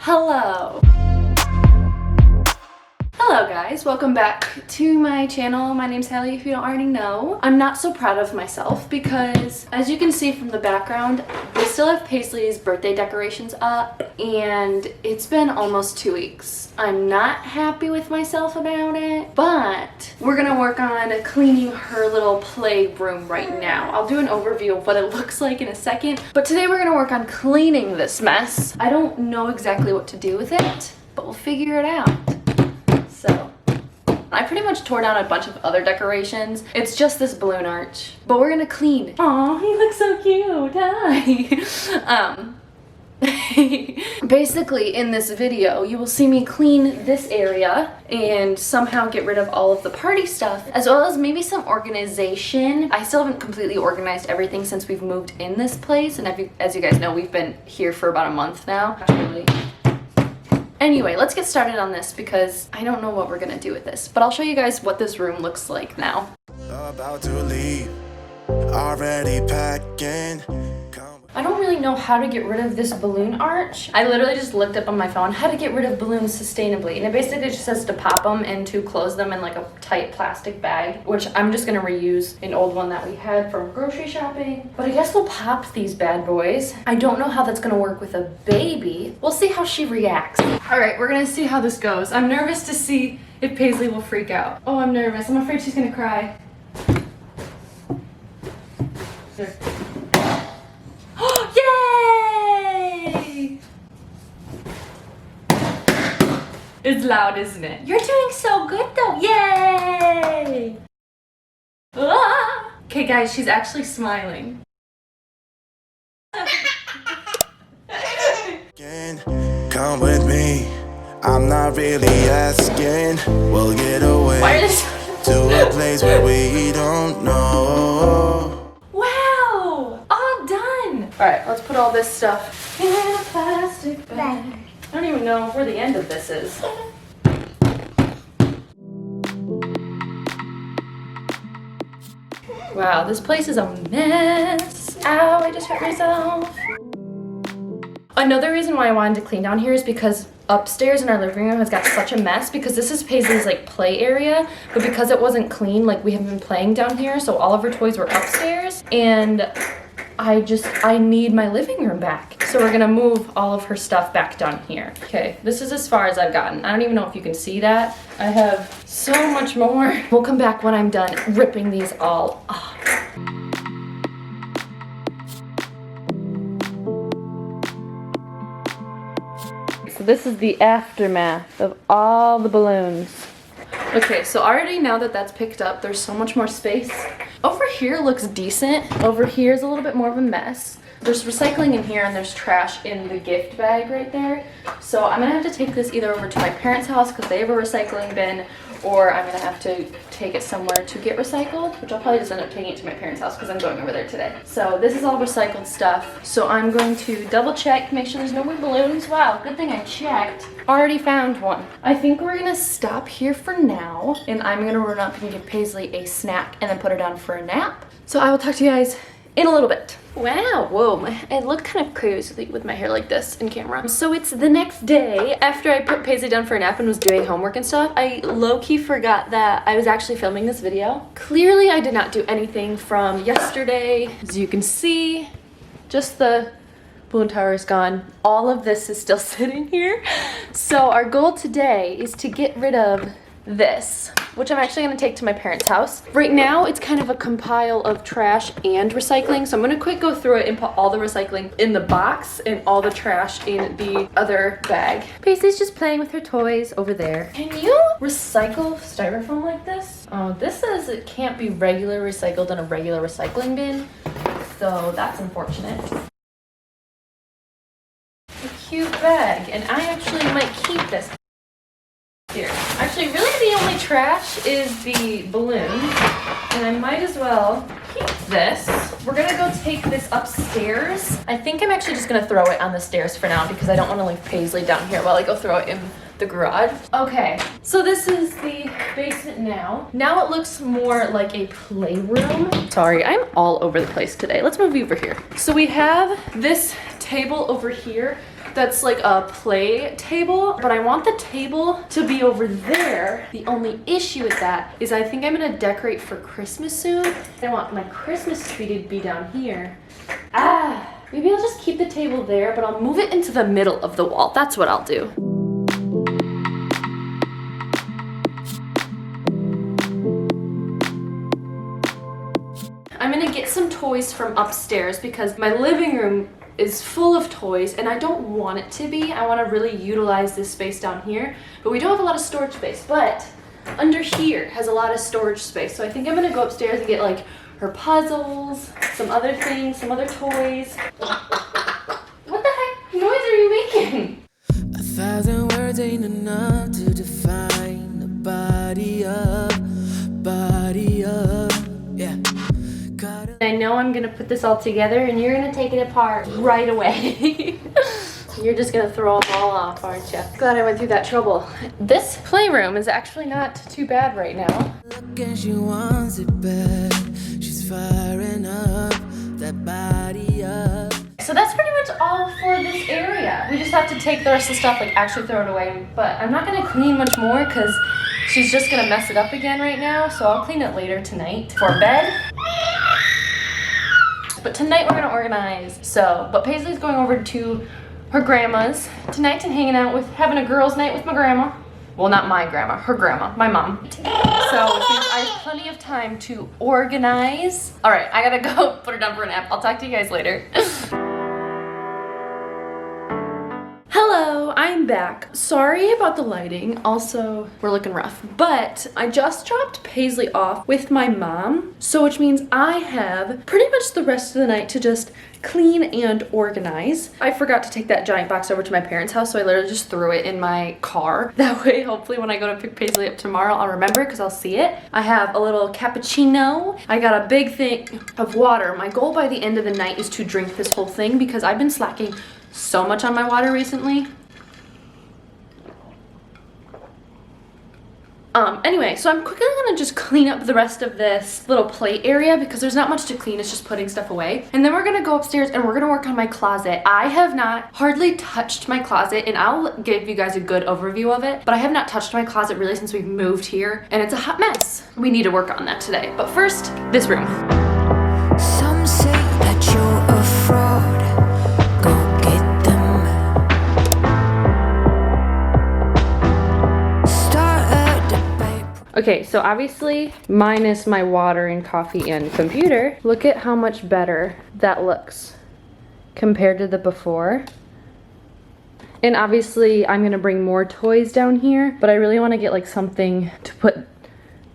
Hello! Hello guys, welcome back to my channel. My name's Hallie, if you don't already know. I'm not so proud of myself because, as you can see from the background, we still have Paisley's birthday decorations up and it's been almost 2 weeks. I'm not happy with myself about it, but we're gonna work on cleaning her little playroom right now. I'll do an overview of what it looks like in a second, but today we're gonna work on cleaning this mess. I don't know exactly what to do with it, but we'll figure it out. So, I pretty much tore down a bunch of other decorations. It's just this balloon arch, but we're gonna clean. Aw, he looks so cute, hi. Basically, in this video, you will see me clean this area and somehow get rid of all of the party stuff, as well as maybe some organization. I still haven't completely organized everything since we've moved in this place, and as you guys know, we've been here for about a month now. Actually. Anyway, let's get started on this because I don't know what we're gonna do with this, but I'll show you guys what this room looks like now. About to leave, already packing. I don't really know how to get rid of this balloon arch. I literally just looked up on my phone how to get rid of balloons sustainably, and it basically just says to pop them and to close them in like a tight plastic bag, which I'm just gonna reuse an old one that we had from grocery shopping. But I guess we'll pop these bad boys. I don't know how that's gonna work with a baby. We'll see how she reacts. All right, we're gonna see how this goes. I'm nervous to see if Paisley will freak out. Oh, I'm nervous. I'm afraid she's gonna cry. There. Yay! It's loud, isn't it? You're doing so good though. Yay! Ah! Okay guys, she's actually smiling. Come with me, I'm not really asking. We'll get away to a place where we don't know. Alright, let's put all this stuff in a plastic bag. I don't even know where the end of this is. Wow, this place is a mess. Ow, I just hurt myself. Another reason why I wanted to clean down here is because upstairs in our living room has got such a mess, because this is Paisley's like play area, but because it wasn't clean, like we haven't been playing down here, so all of her toys were upstairs, and I need my living room back. So we're gonna move all of her stuff back down here. Okay, this is as far as I've gotten. I don't even know if you can see that. I have so much more. We'll come back when I'm done ripping these all off. So this is the aftermath of all the balloons. Okay, so already now that that's picked up, there's so much more space. Over here looks decent. Over here is a little bit more of a mess. There's recycling in here and there's trash in the gift bag right there. So I'm gonna have to take this either over to my parents' house because they have a recycling bin, or I'm gonna have to take it somewhere to get recycled, which I'll probably just end up taking it to my parents' house because I'm going over there today. So this is all recycled stuff. So I'm going to double check, make sure there's no more balloons. Wow, good thing I checked. Already found one. I think we're gonna stop here for now, and I'm gonna run up and give Paisley a snack and then put her down for a nap. So I will talk to you guys in a little bit. Wow, whoa, I look kind of crazy with my hair like this in camera. So it's the next day after I put Paisley down for a nap and was doing homework and stuff. I low-key forgot that I was actually filming this video. Clearly I did not do anything from yesterday. As you can see, just the balloon tower is gone. All of this is still sitting here. So our goal today is to get rid of this, which I'm actually going to take to my parents' house. Right now, it's kind of a compile of trash and recycling, so I'm going to quick go through it and put all the recycling in the box and all the trash in the other bag. Paisley's just playing with her toys over there. Can you recycle styrofoam like this? Oh, this says it can't be regular recycled in a regular recycling bin, so that's unfortunate. A cute bag, and I actually might keep this. Here. Actually, really the only trash is the balloon, and I might as well keep this. We're gonna go take this upstairs. I think I'm actually just gonna throw it on the stairs for now because I don't want to leave Paisley down here while I go throw it in the garage. Okay, so this is the basement now. Now it looks more like a playroom. Sorry, I'm all over the place today. Let's move over here. So we have this table over here that's like a play table, but I want the table to be over there. The only issue with that is I think I'm gonna decorate for Christmas soon. I want my Christmas tree to be down here. Maybe I'll just keep the table there, but I'll move it into the middle of the wall. That's what I'll do. I'm gonna get some toys from upstairs because my living room is full of toys and I don't want it to be. I want to really utilize this space down here, but we don't have a lot of storage space. But under here has a lot of storage space, so I think I'm gonna go upstairs and get like her puzzles, some other things, some other toys. What the heck noise are you making? 1,000 words ain't enough to define the body of, yeah. I know I'm gonna put this all together and you're gonna take it apart right away. You're just gonna throw them all off, aren't you? Glad I went through that trouble. This playroom is actually not too bad right now. Look, and she wants it bad. She's firing up that body up. So that's pretty much all for this area. We just have to take the rest of the stuff, like actually throw it away. But I'm not gonna clean much more because she's just gonna mess it up again right now. So I'll clean it later tonight for bed. But tonight we're gonna organize. But Paisley's going over to her grandma's tonight and hanging out having a girls' night with my grandma. Well, not my grandma, her grandma, my mom. So it means I have plenty of time to organize. All right, I gotta go put her down for a nap. I'll talk to you guys later. Hello, I'm back. Sorry about the lighting. Also, we're looking rough. But I just dropped Paisley off with my mom, so which means I have pretty much the rest of the night to just clean and organize. I forgot to take that giant box over to my parents' house, so I literally just threw it in my car. That way, hopefully when I go to pick Paisley up tomorrow, I'll remember because I'll see it. I have a little cappuccino. I got a big thing of water. My goal by the end of the night is to drink this whole thing because I've been slacking so much on my water recently. Anyway, so I'm quickly gonna just clean up the rest of this little plate area because there's not much to clean, it's just putting stuff away. And then we're gonna go upstairs and we're gonna work on my closet. I have not hardly touched my closet, and I'll give you guys a good overview of it, but I have not touched my closet really since we've moved here, and it's a hot mess. We need to work on that today. But first, this room. Some say that you're a fraud. Go get them. Start a debate. Okay, so obviously minus my water and coffee and computer, look at how much better that looks compared to the before. And obviously I'm gonna bring more toys down here, but I really wanna get like something to put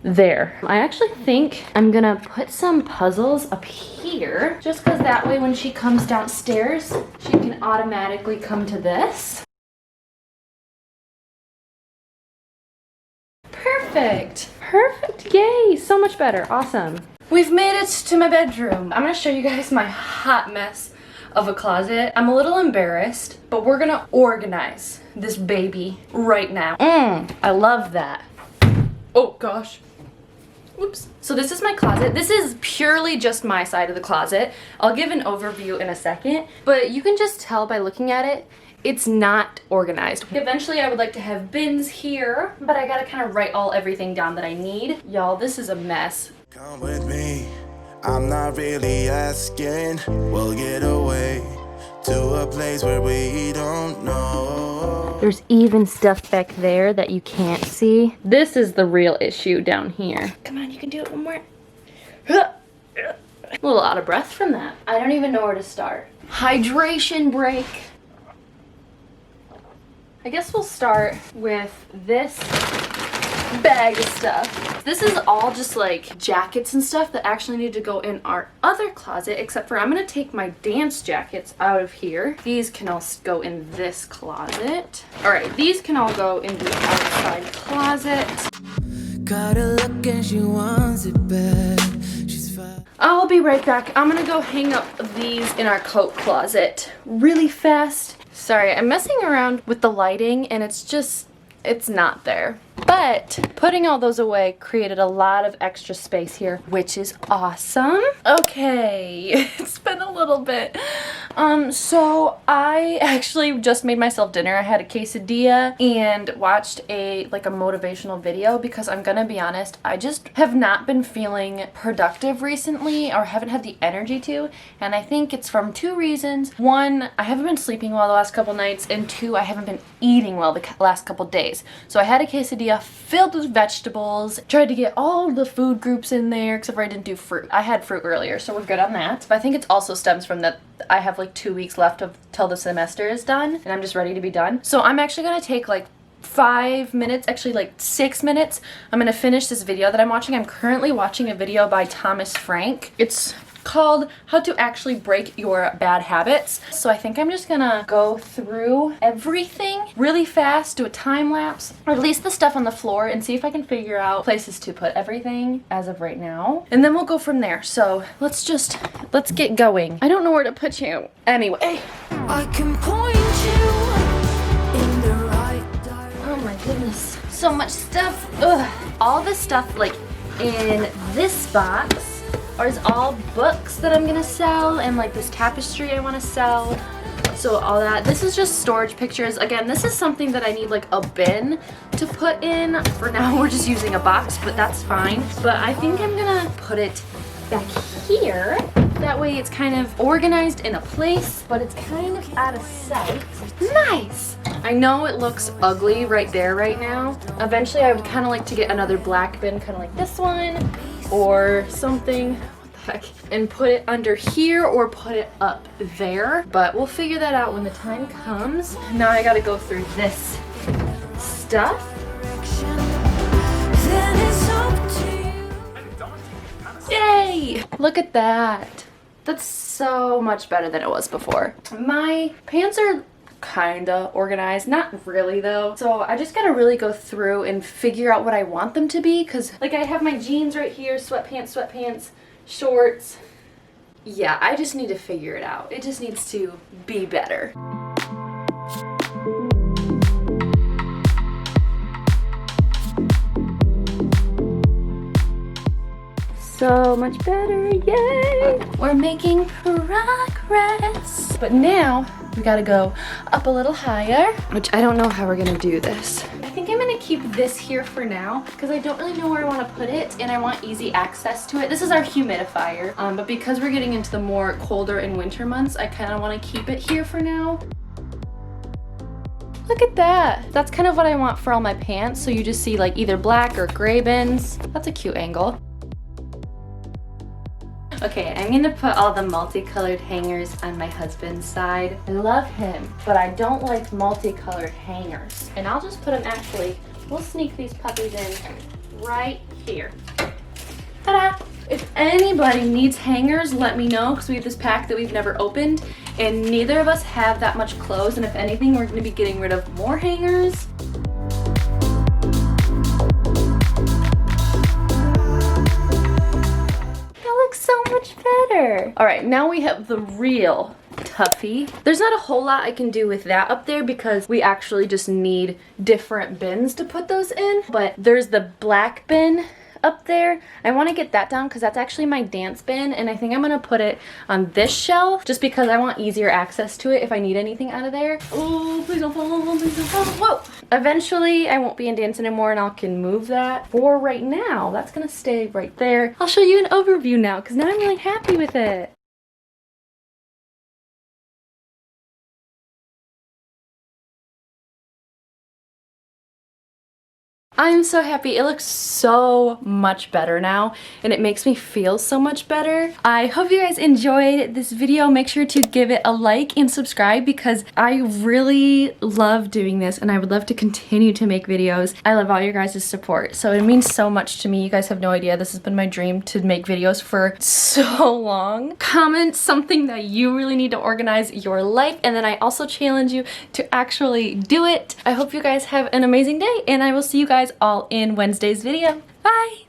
there. I actually think I'm gonna put some puzzles up here, just because that way when she comes downstairs, she can automatically come to this. Perfect. Perfect. Yay. So much better. Awesome. We've made it to my bedroom. I'm gonna show you guys my hot mess of a closet. I'm a little embarrassed, but we're gonna organize this baby right now. I love that. Oh gosh. Whoops. So this is my closet. This is purely just my side of the closet. I'll give an overview in a second, but you can just tell by looking at it, it's not organized. Eventually I would like to have bins here, but I gotta kind of write everything down that I need. Y'all, this is a mess. Come with me, I'm not really asking. We'll get away to a place where we don't know. There's even stuff back there that you can't see. This is the real issue down here. Come on, you can do it one more. A little out of breath from that. I don't even know where to start. Hydration break. I guess we'll start with this bag of stuff. This is all just like jackets and stuff that actually need to go in our other closet, except for I'm gonna take my dance jackets out of here. These can all go in this closet. All right, these can all go in the outside closet. Gotta look and she wants it bad. She's fine. I'll be right back. I'm gonna go hang up these in our coat closet really fast. Sorry, I'm messing around with the lighting and it's not there. But putting all those away created a lot of extra space here, which is awesome. Okay, it's been a little bit. So I actually just made myself dinner. I had a quesadilla and watched a motivational video because I'm gonna be honest, I just have not been feeling productive recently or haven't had the energy to, and I think it's from two reasons. One, I haven't been sleeping well the last couple nights, and two, I haven't been eating well the last couple days. So I had a quesadilla filled with vegetables, tried to get all the food groups in there except for I didn't do fruit. I had fruit earlier, so we're good on that. But I think it also stems from that I have like 2 weeks left till the semester is done and I'm just ready to be done. So I'm actually gonna take like 5 minutes, actually like 6 minutes. I'm gonna finish this video that I'm watching. I'm currently watching a video by Thomas Frank. It's called How to Actually Break Your Bad Habits. So I think I'm just gonna go through everything really fast, do a time lapse, or at least the stuff on the floor, and see if I can figure out places to put everything as of right now. And then we'll go from there. So let's get going. I don't know where to put you. Anyway. I can point you in the right direction. Oh my goodness. So much stuff. Ugh. All the stuff like in this box is all books that I'm gonna sell, and like this tapestry I want to sell. So all that. This is just storage pictures. Again, this is something that I need like a bin to put in. For now we're just using a box, but that's fine. But I think I'm gonna put it back here. That way it's kind of organized in a place, but it's kind of out of sight. Nice! I know it looks ugly right there right now. Eventually I would kind of like to get another black bin, kind of like this one, or something, what the heck, and put it under here or put it up there. But we'll figure that out when the time comes. Now I gotta go through this stuff. Then it's up to you. Yay! Look at that. That's so much better than it was before. My pants are kinda organized, not really though. So I just gotta really go through and figure out what I want them to be, because like I have my jeans right here, sweatpants, shorts. Yeah, I just need to figure it out. It just needs to be better. So much better, yay! We're making progress. But now we gotta go up a little higher, which I don't know how we're gonna do this. I think I'm gonna keep this here for now because I don't really know where I want to put it and I want easy access to it. This is our humidifier, but because we're getting into the more colder and winter months, I kind of want to keep it here for now. Look at that. That's kind of what I want for all my pants. So you just see like either black or gray bins. That's a cute angle. Okay, I'm gonna put all the multicolored hangers on my husband's side. I love him, but I don't like multicolored hangers. And I'll just put them we'll sneak these puppies in right here. Ta-da! If anybody needs hangers, let me know, because we have this pack that we've never opened, and neither of us have that much clothes, and if anything, we're gonna be getting rid of more hangers. So much better. All right, now we have the real toughie. There's not a whole lot I can do with that up there because we actually just need different bins to put those in. But there's the black bin up there. I want to get that down because that's actually my dance bin, and I think I'm gonna put it on this shelf just because I want easier access to it if I need anything out of there. Oh, please don't fall, please don't fall. Whoa! Eventually I won't be in dance anymore and I can move that. For right now, that's gonna stay right there. I'll show you an overview now because now I'm really happy with it. I'm so happy. It looks so much better now and it makes me feel so much better. I hope you guys enjoyed this video. Make sure to give it a like and subscribe because I really love doing this and I would love to continue to make videos. I love all your guys' support. So it means so much to me. You guys have no idea. This has been my dream to make videos for so long. Comment something that you really need to organize your life, and then I also challenge you to actually do it. I hope you guys have an amazing day and I will see you guys all in Wednesday's video. Bye!